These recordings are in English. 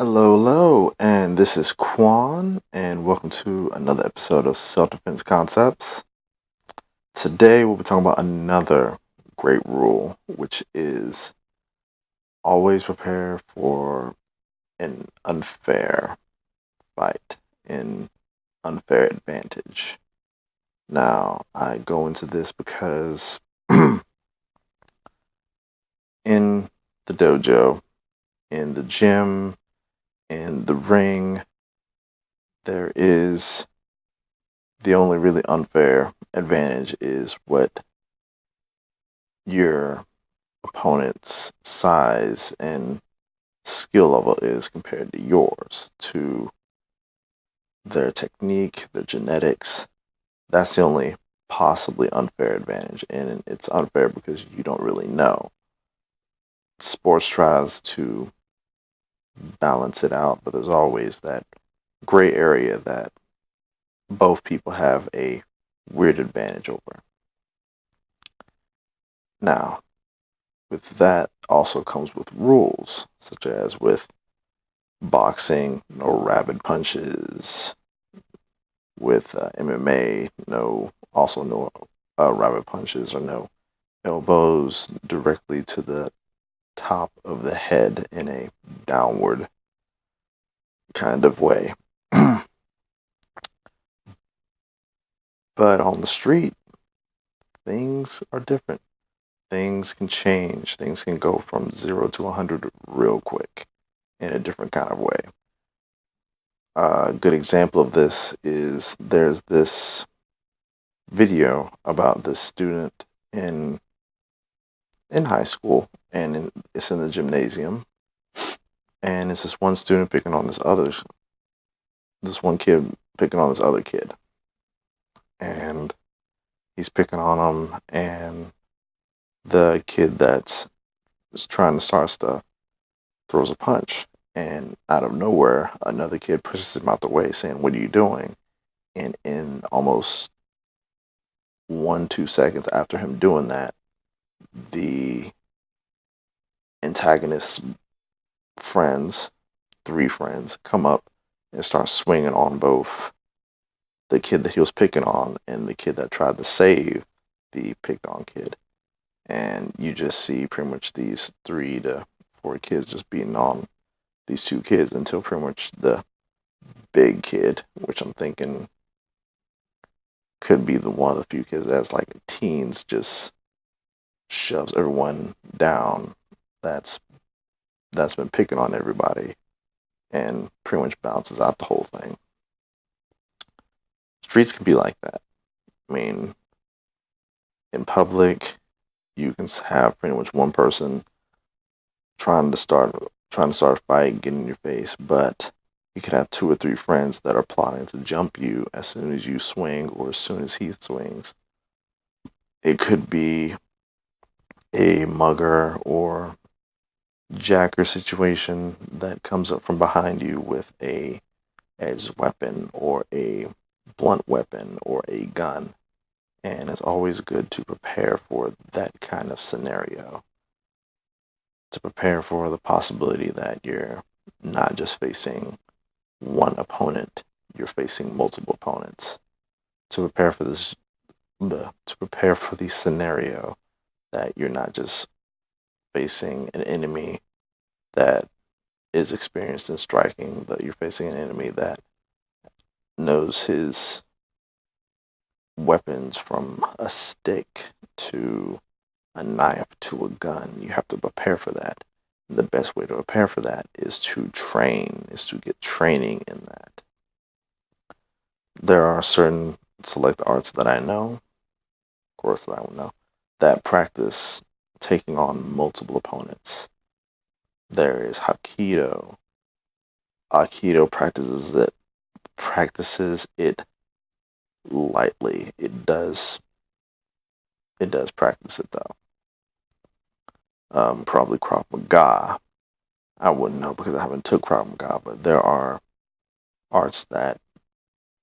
Hello, hello, and this is Quan, and welcome to another episode of Self Defense Concepts. Today, we'll be talking about another great rule, which is always prepare for an unfair fight, an unfair advantage. Now, I go into this because in the dojo, in the gym, in the ring, there is the only really unfair advantage is what your opponent's size and skill level is compared to yours, to their technique, their genetics. That's the only possibly unfair advantage, and it's unfair because you don't really know. Sports tries to balance it out, but there's always that gray area that both people have a weird advantage over. Now, with that also comes with rules, such as with boxing, no rapid punches. With MMA, no rapid punches or no elbows directly to the top of the head in a downward kind of way. But on the street, things are different. Things can change. Things can go from 0 to 100 real quick in a different kind of way. A good example of this is there's this video about this student in high school, and it's in the gymnasium, and it's this one student picking on this one kid picking on this other kid, and he's picking on him, and the kid that's trying to start stuff throws a punch, and out of nowhere, another kid pushes him out the way, saying, "What are you doing?" And in almost 1, 2 seconds after him doing that, the antagonist's friends, 3 friends, come up and start swinging on both the kid that he was picking on and the kid that tried to save the picked on kid. And you just see pretty much these 3 to 4 kids just beating on these 2 kids until pretty much the big kid, which I'm thinking could be the one of the few kids that's like teens, just shoves everyone down that's been picking on everybody and pretty much bounces out the whole thing. Streets can be like that. I mean, in public, you can have pretty much one person trying to start a fight, get in your face, but you could have 2 or 3 friends that are plotting to jump you as soon as you swing or as soon as he swings. It could be a mugger or jacker situation that comes up from behind you with a edged weapon or a blunt weapon or a gun. And it's always good to prepare for that kind of scenario. To prepare for the possibility that you're not just facing one opponent, you're facing multiple opponents. To prepare for the scenario that you're not just facing an enemy that is experienced in striking, that you're facing an enemy that knows his weapons from a stick to a knife to a gun. You have to prepare for that. The best way to prepare for that is to train, is to get training in that. There are certain select arts that I know, of course, that I would know, that practice taking on multiple opponents. There is Hapkido. Aikido practices it lightly. It does practice it though. Probably Krav Maga. I wouldn't know because I haven't took Krav Maga, but there are arts that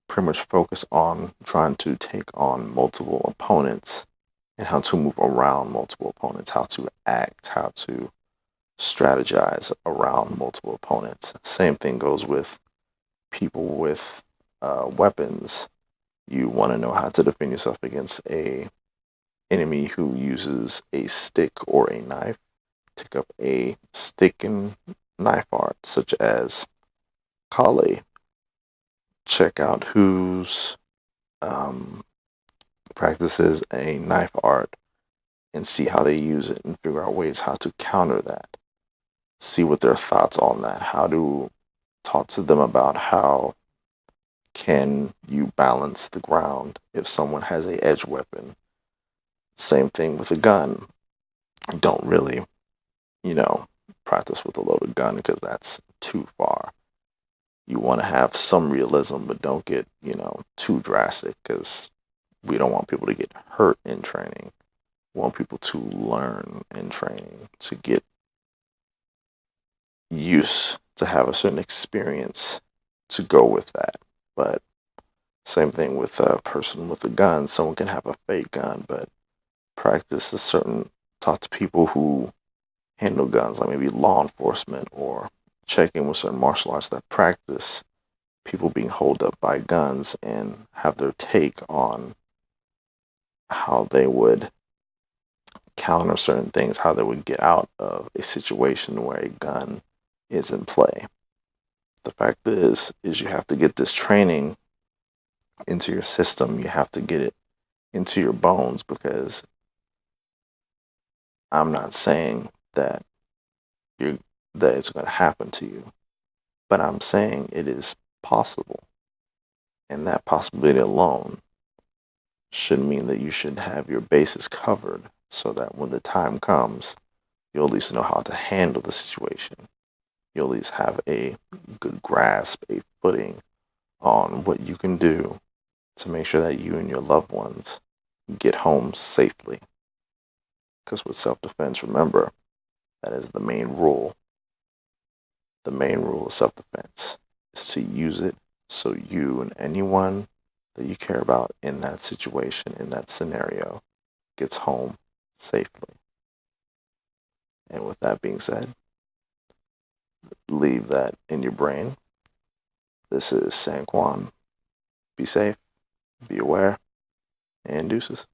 pretty much focus on trying to take on multiple opponents and how to move around multiple opponents, how to act, how to strategize around multiple opponents. Same thing goes with people with weapons. You want to know how to defend yourself against a enemy who uses a stick or a knife. Pick up a stick and knife art, such as Kale. Check out whose um, practices a knife art and see how they use it and figure out ways how to counter that. See what their thoughts on that. How to talk to them about how can you balance the ground if someone has a edge weapon. Same thing with a gun. Don't really, you know, practice with a loaded gun because that's too far. You want to have some realism, but don't get, too drastic because we don't want people to get hurt in training. We want people to learn in training, to get used to have a certain experience to go with that. But same thing with a person with a gun. Someone can have a fake gun, but practice a certain, talk to people who handle guns, like maybe law enforcement, or check in with certain martial arts that practice people being held up by guns and have their take on how they would counter certain things, how they would get out of a situation where a gun is in play. The fact is you have to get this training into your system. You have to get it into your bones because I'm not saying that you're that it's going to happen to you, but I'm saying it is possible. And that possibility alone should mean that you should have your bases covered so that when the time comes, you'll at least know how to handle the situation. You'll at least have a good grasp, a footing on what you can do to make sure that you and your loved ones get home safely. Because with self-defense, remember, that is the main rule. The main rule of self-defense is to use it so you and anyone that you care about in that situation, in that scenario, gets home safely. And with that being said, leave that in your brain. This is San Juan. Be safe, be aware, and deuces.